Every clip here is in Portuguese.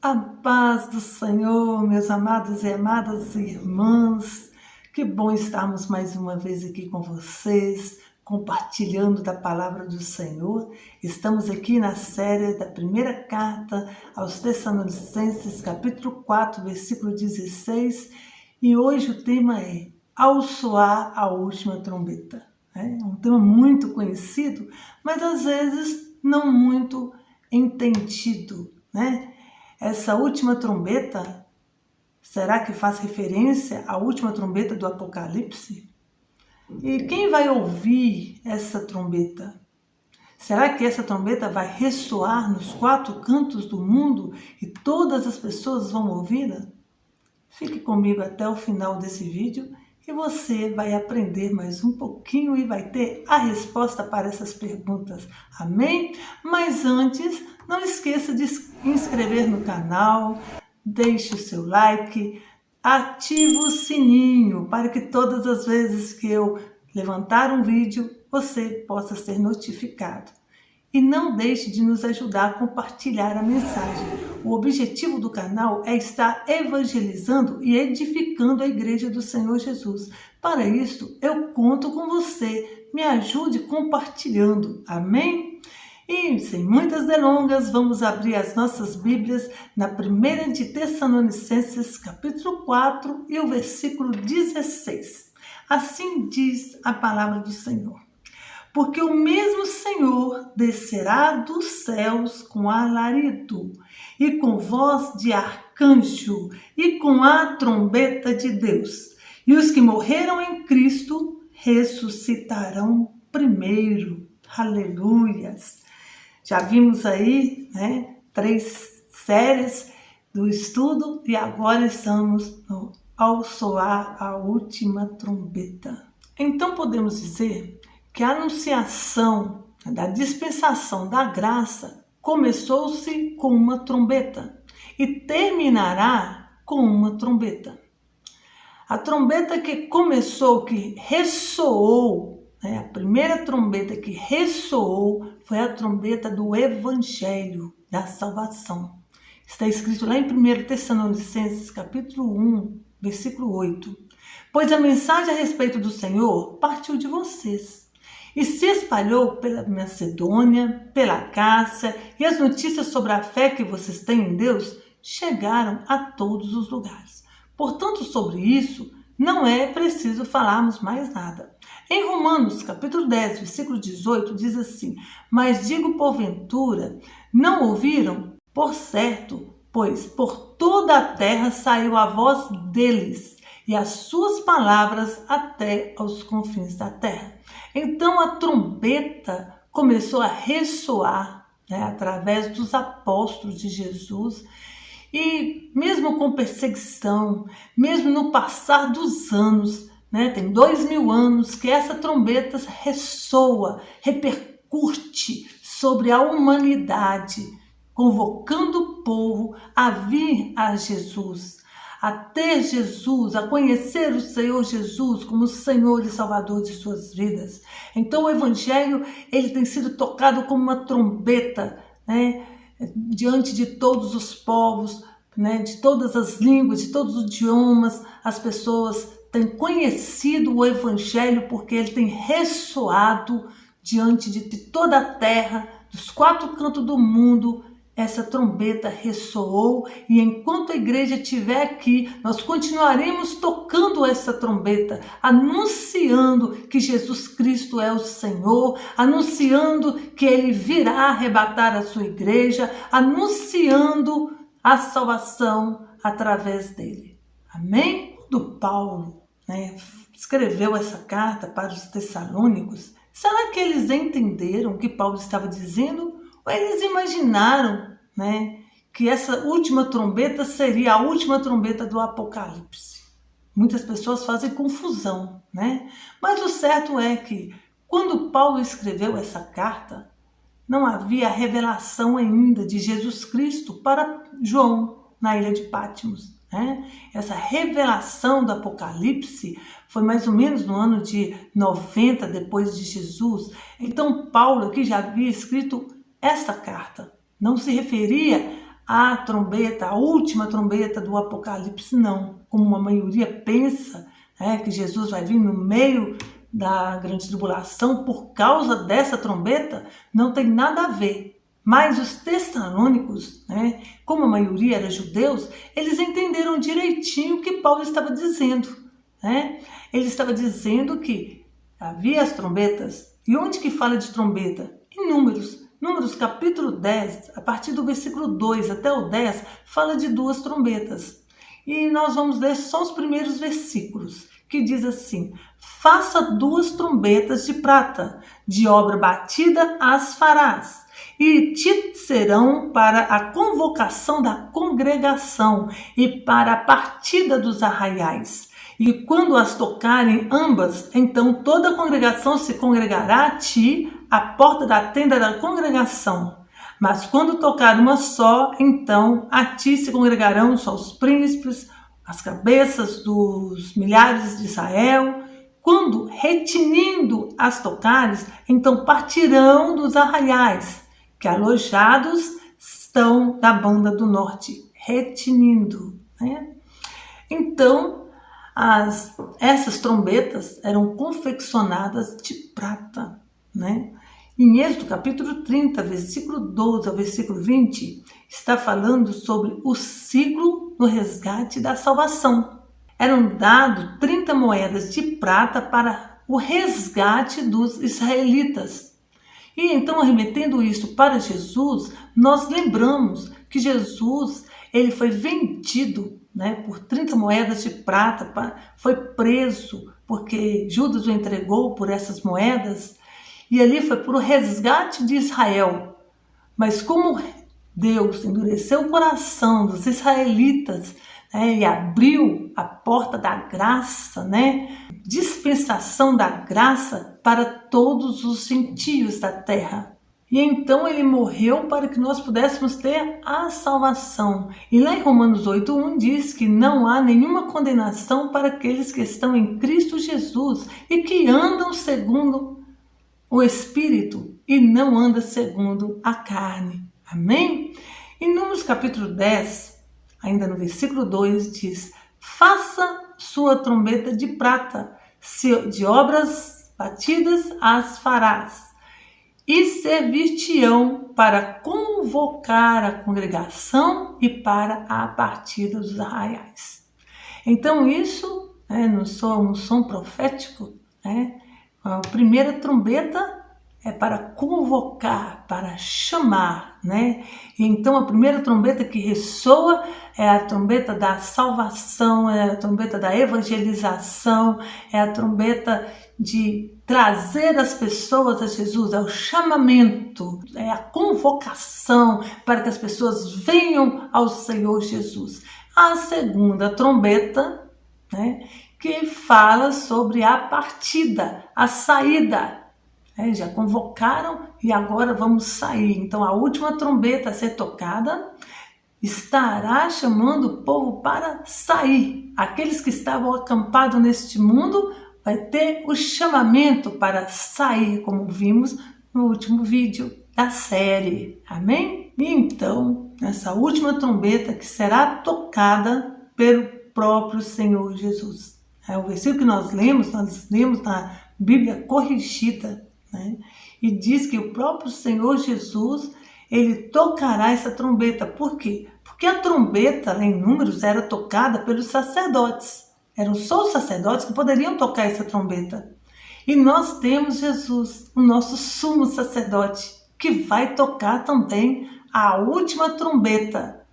A paz do Senhor, meus amados e amadas irmãs, que bom estarmos mais uma vez aqui com vocês, compartilhando da palavra do Senhor. Estamos aqui na série da primeira carta aos Tessalonicenses, capítulo 4, versículo 16, e hoje o tema é Ao soar a última trombeta. É um tema muito conhecido, mas às vezes não muito entendido, né? Essa última trombeta, será que faz referência à última trombeta do Apocalipse? E quem vai ouvir essa trombeta? Será que essa trombeta vai ressoar nos quatro cantos do mundo e todas as pessoas vão ouvi-la? Fique comigo até o final desse vídeo e você vai aprender mais um pouquinho e vai ter a resposta para essas perguntas. Amém? Mas antes, não esqueça de se inscrever no canal, deixe o seu like, ative o sininho para que todas as vezes que eu levantar um vídeo, você possa ser notificado. E não deixe de nos ajudar a compartilhar a mensagem. O objetivo do canal é estar evangelizando e edificando a Igreja do Senhor Jesus. Para isso, eu conto com você. Me ajude compartilhando. Amém? E sem muitas delongas, vamos abrir as nossas Bíblias na 1 de Tessalonicenses, capítulo 4 e o versículo 16. Assim diz a palavra do Senhor. Porque o mesmo Senhor descerá dos céus com alarido, e com voz de arcanjo, e com a trombeta de Deus. E os que morreram em Cristo ressuscitarão primeiro. Aleluias! Já vimos aí, 3 séries do estudo, e agora estamos ao soar a última trombeta. Então podemos dizer que a anunciação da dispensação da graça começou-se com uma trombeta e terminará com uma trombeta. A trombeta que começou, que ressoou, a primeira trombeta que ressoou foi a trombeta do Evangelho da salvação. Está escrito lá em 1 Tessalonicenses, capítulo 1, versículo 8. Pois a mensagem a respeito do Senhor partiu de vocês e se espalhou pela Macedônia, pela Acácia, e as notícias sobre a fé que vocês têm em Deus chegaram a todos os lugares. Portanto, sobre isso, não é preciso falarmos mais nada. Em Romanos, capítulo 10, versículo 18, diz assim: Mas digo porventura, não ouviram? Por certo, pois por toda a terra saiu a voz deles, e as suas palavras até aos confins da terra. Então a trombeta começou a ressoar, através dos apóstolos de Jesus, e mesmo com perseguição, mesmo no passar dos anos, tem 2000 anos que essa trombeta ressoa, repercute sobre a humanidade, convocando o povo a vir a Jesus, a ter Jesus, a conhecer o Senhor Jesus como Senhor e Salvador de suas vidas. Então o Evangelho ele tem sido tocado como uma trombeta, diante de todos os povos, de todas as línguas, de todos os idiomas. As pessoas têm conhecido o Evangelho porque ele tem ressoado diante de toda a terra, dos 4 cantos do mundo. Essa trombeta ressoou, e enquanto a igreja estiver aqui, nós continuaremos tocando essa trombeta, anunciando que Jesus Cristo é o Senhor, anunciando que Ele virá arrebatar a sua igreja, anunciando a salvação através dele. Amém? Quando Paulo escreveu essa carta para os tessalônicos, será que eles entenderam o que Paulo estava dizendo? Ou eles imaginaram, que essa última trombeta seria a última trombeta do Apocalipse? Muitas pessoas fazem confusão, Mas o certo é que, quando Paulo escreveu essa carta, não havia revelação ainda de Jesus Cristo para João na ilha de Patmos. Essa revelação do Apocalipse foi mais ou menos no ano de 90 depois de Jesus. Então Paulo aqui já havia escrito essa carta. Não se referia a trombeta, a última trombeta do Apocalipse, não. Como uma maioria pensa, que Jesus vai vir no meio da grande tribulação por causa dessa trombeta, não tem nada a ver. Mas os tessalônicos, como a maioria era judeus, eles entenderam direitinho o que Paulo estava dizendo. Ele estava dizendo que havia as trombetas. E onde que fala de trombeta? Em Números. Números capítulo 10, a partir do versículo 2 até o 10, fala de 2 trombetas. E nós vamos ler só os primeiros versículos, que diz assim: faça 2 trombetas de prata, de obra batida as farás, e te serão para a convocação da congregação e para a partida dos arraiais. E quando as tocarem ambas, então toda a congregação se congregará a ti, à porta da tenda da congregação. Mas quando tocar uma só, então a ti se congregarão só os príncipes, as cabeças dos milhares de Israel. Quando retinindo as tocares, então partirão dos arraiais, que alojados estão da banda do norte, retinindo. Então, essas trombetas eram confeccionadas de prata. Em Êxodo capítulo 30, versículo 12 ao versículo 20, está falando sobre o ciclo do resgate da salvação. Eram dados 30 moedas de prata para o resgate dos israelitas. E então, remetendo isso para Jesus, nós lembramos que Jesus ele foi vendido por 30 moedas de prata, foi preso porque Judas o entregou por essas moedas, e ali foi por o resgate de Israel. Mas como Deus endureceu o coração dos israelitas, e abriu a porta da graça, dispensação da graça para todos os gentios da terra. E então ele morreu para que nós pudéssemos ter a salvação. E lá em Romanos 8:1 diz que não há nenhuma condenação para aqueles que estão em Cristo Jesus e que andam segundo o Espírito e não andam segundo a carne. Amém? Em Números capítulo 10, ainda no versículo 2, diz: faça sua trombeta de prata, de obras batidas as farás, e servir-te-ão para convocar a congregação e para a partida dos arraiais. Então isso, um som profético, a primeira trombeta é para convocar, para chamar, E então a primeira trombeta que ressoa é a trombeta da salvação, é a trombeta da evangelização, é a trombeta de trazer as pessoas a Jesus, é o chamamento, é a convocação para que as pessoas venham ao Senhor Jesus. A segunda trombeta, que fala sobre a partida, a saída. Já convocaram e agora vamos sair. Então a última trombeta a ser tocada estará chamando o povo para sair. Aqueles que estavam acampados neste mundo vai ter o chamamento para sair, como vimos no último vídeo da série. Amém? E então, nessa última trombeta que será tocada pelo próprio Senhor Jesus. O versículo que nós lemos na Bíblia corrigida, e diz que o próprio Senhor Jesus, ele tocará essa trombeta. Por quê? Porque a trombeta, lá em Números, era tocada pelos sacerdotes. Eram só os sacerdotes que poderiam tocar essa trombeta. E nós temos Jesus, o nosso sumo sacerdote, que vai tocar também a última trombeta.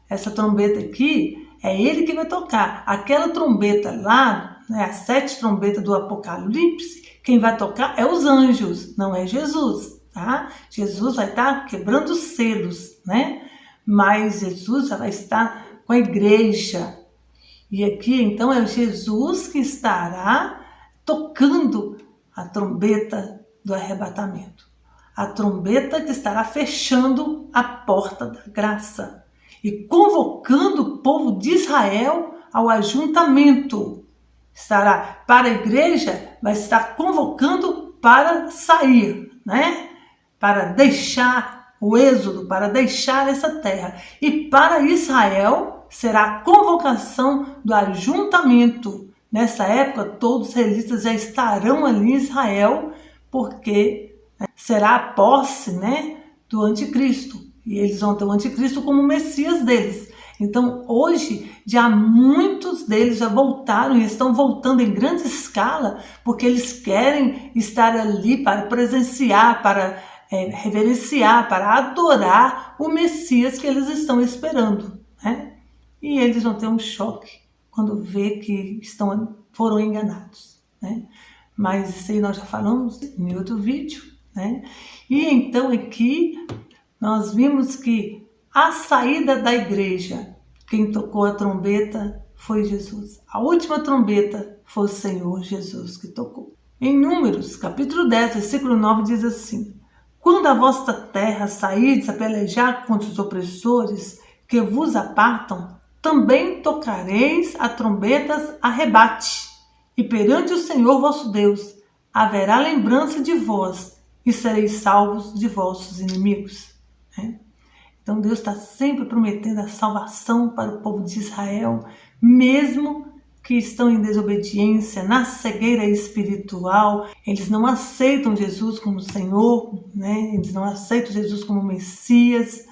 Essa trombeta aqui, é ele que vai tocar. Aquela trombeta lá, as 7 trombetas do Apocalipse, quem vai tocar é os anjos, não é Jesus, tá? Jesus vai estar quebrando os selos, Mas Jesus já vai estar com a igreja. E aqui, então, é Jesus que estará tocando a trombeta do arrebatamento. A trombeta que estará fechando a porta da graça e convocando o povo de Israel ao ajuntamento. Estará para a igreja, vai estar convocando para sair, Para deixar o êxodo, para deixar essa terra. E para Israel será a convocação do ajuntamento. Nessa época, todos os israelitas já estarão ali em Israel, porque será a posse, do anticristo. E eles vão ter o anticristo como o Messias deles. Então, hoje, já muitos deles já voltaram e estão voltando em grande escala, porque eles querem estar ali para presenciar, para reverenciar, para adorar o Messias que eles estão esperando. E eles vão ter um choque quando vê que foram enganados. Mas isso aí nós já falamos em outro vídeo. E então aqui nós vimos que a saída da igreja, quem tocou a trombeta foi Jesus. A última trombeta foi o Senhor Jesus que tocou. Em Números, capítulo 10, versículo 9, diz assim: quando a vossa terra sairdes a pelejar contra os opressores que vos apartam, também tocareis a trombetas a rebate, e perante o Senhor vosso Deus haverá lembrança de vós, e sereis salvos de vossos inimigos. Então Deus está sempre prometendo a salvação para o povo de Israel, mesmo que estão em desobediência, na cegueira espiritual. Eles não aceitam Jesus como Senhor, eles não aceitam Jesus como Messias,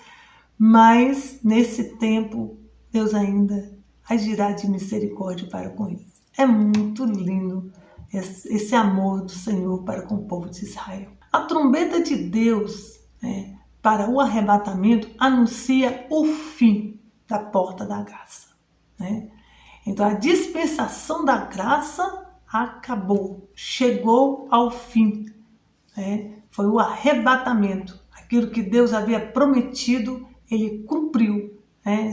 mas nesse tempo Deus ainda agirá de misericórdia para com eles. É muito lindo esse amor do Senhor para com o povo de Israel. A trombeta de Deus, para o arrebatamento, anuncia o fim da porta da graça. Então a dispensação da graça acabou, chegou ao fim. Foi o arrebatamento. Aquilo que Deus havia prometido, ele cumpriu.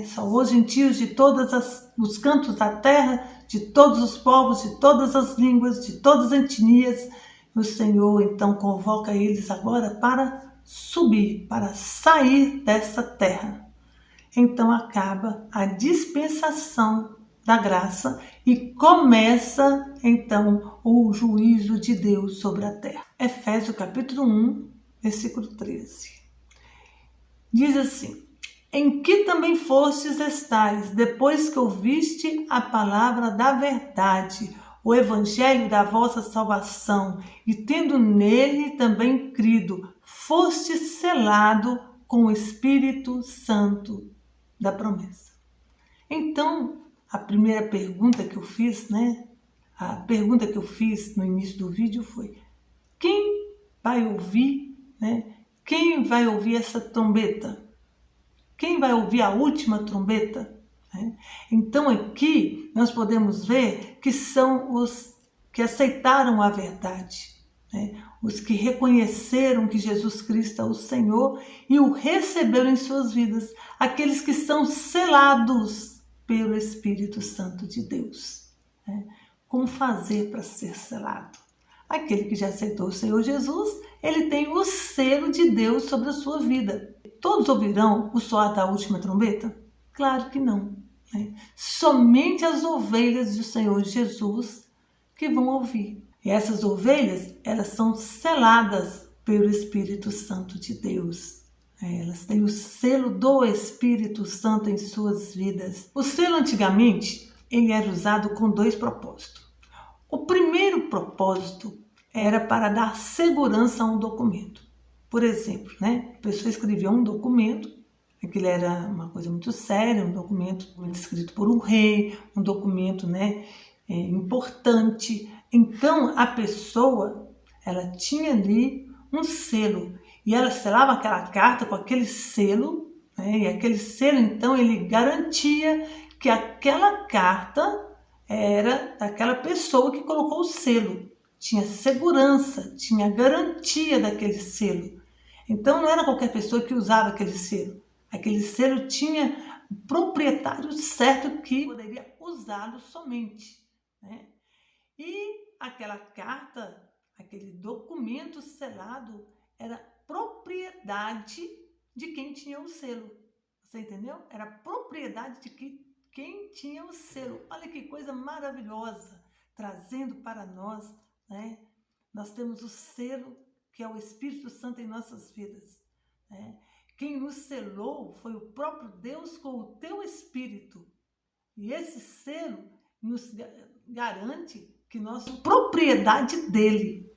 Salvou os gentios de todos os cantos da terra, de todos os povos, de todas as línguas, de todas as etnias. O Senhor então convoca eles agora para subir, para sair dessa terra. Então acaba a dispensação da graça e começa então o juízo de Deus sobre a terra. Efésios capítulo 1, versículo 13. Diz assim: em que também fostes estais, depois que ouviste a palavra da verdade, o evangelho da vossa salvação, e tendo nele também crido, foste selado com o Espírito Santo da promessa. Então, a primeira pergunta que eu fiz, a pergunta que eu fiz no início do vídeo foi: quem vai ouvir, quem vai ouvir essa trombeta? Quem vai ouvir a última trombeta? Então aqui nós podemos ver que são os que aceitaram a verdade, os que reconheceram que Jesus Cristo é o Senhor e o receberam em suas vidas, aqueles que são selados pelo Espírito Santo de Deus. Como fazer para ser selado? Aquele que já aceitou o Senhor Jesus, ele tem o selo de Deus sobre a sua vida. Todos ouvirão o soar da última trombeta? Claro que não. Somente as ovelhas do Senhor Jesus que vão ouvir. E essas ovelhas, elas são seladas pelo Espírito Santo de Deus. Elas têm o selo do Espírito Santo em suas vidas. O selo antigamente, ele era usado com dois propósitos. O primeiro propósito era para dar segurança a um documento. Por exemplo, a pessoa escrevia um documento, aquilo era uma coisa muito séria, um documento escrito por um rei, um documento importante. Então, a pessoa, ela tinha ali um selo, e ela selava aquela carta com aquele selo, e aquele selo, então, ele garantia que aquela carta era daquela pessoa que colocou o selo. Tinha segurança, tinha garantia daquele selo. Então não era qualquer pessoa que usava aquele selo. Aquele selo tinha o proprietário certo que poderia usá-lo somente. E aquela carta, aquele documento selado, era propriedade de quem tinha o selo. Você entendeu? Era propriedade de quem tinha o selo. Olha que coisa maravilhosa, trazendo para nós, nós temos o selo que é o Espírito Santo em nossas vidas, Quem nos selou foi o próprio Deus com o teu Espírito. E esse selo nos garante que nós somos propriedade dele.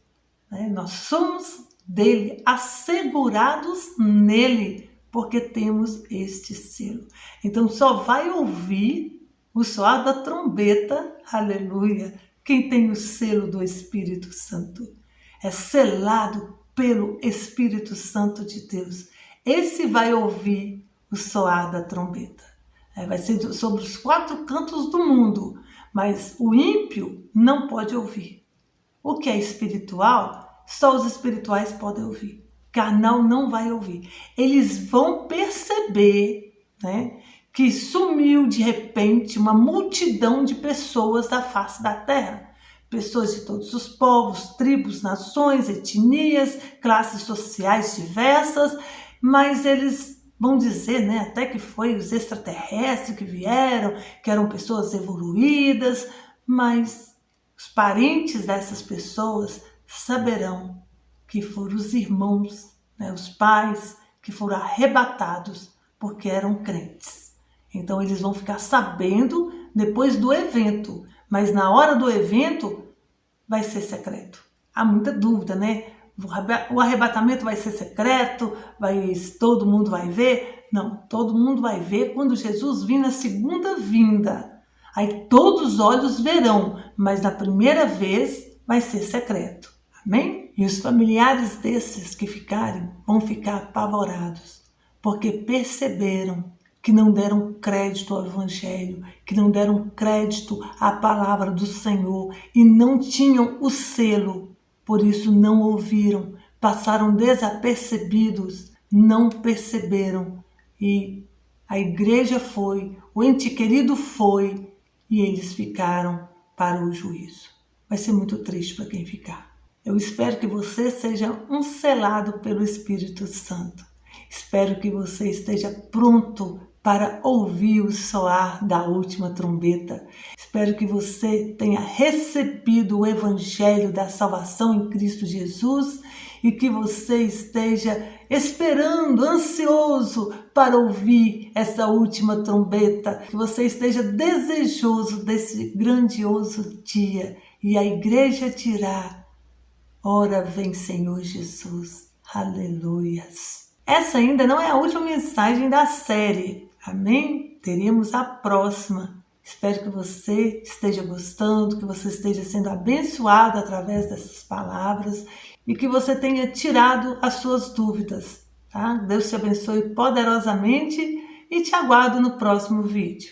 Né? Nós somos dele, assegurados nele, porque temos este selo. Então só vai ouvir o soar da trombeta, aleluia, quem tem o selo do Espírito Santo. É selado pelo Espírito Santo de Deus. Esse vai ouvir o soar da trombeta. Vai ser sobre os 4 cantos do mundo, mas o ímpio não pode ouvir. O que é espiritual, só os espirituais podem ouvir. Carnal não vai ouvir. Eles vão perceber, né, que sumiu de repente uma multidão de pessoas da face da terra. Pessoas de todos os povos, tribos, nações, etnias, classes sociais diversas, mas eles vão dizer, né, até que foi os extraterrestres que vieram, que eram pessoas evoluídas, mas os parentes dessas pessoas saberão que foram os irmãos, né, os pais que foram arrebatados porque eram crentes. Então eles vão ficar sabendo depois do evento, mas na hora do evento vai ser secreto. Há muita dúvida, né? O arrebatamento vai ser secreto, todo mundo vai ver? Não, todo mundo vai ver quando Jesus vir na segunda vinda. Aí todos os olhos verão, mas na primeira vez vai ser secreto. Amém? E os familiares desses que ficarem vão ficar apavorados, porque perceberam que não deram crédito ao Evangelho, que não deram crédito à palavra do Senhor e não tinham o selo. Por isso não ouviram, passaram desapercebidos, não perceberam. E a igreja foi, o ente querido foi, e eles ficaram para o juízo. Vai ser muito triste para quem ficar. Eu espero que você seja um selado pelo Espírito Santo. Espero que você esteja pronto para ouvir o soar da última trombeta. Espero que você tenha recebido o Evangelho da salvação em Cristo Jesus e que você esteja esperando, ansioso para ouvir essa última trombeta, que você esteja desejoso desse grandioso dia e a igreja dirá: ora vem Senhor Jesus, aleluias. Essa ainda não é a última mensagem da série. Amém? Teremos a próxima. Espero que você esteja gostando, que você esteja sendo abençoado através dessas palavras e que você tenha tirado as suas dúvidas. Tá? Deus te abençoe poderosamente e te aguardo no próximo vídeo.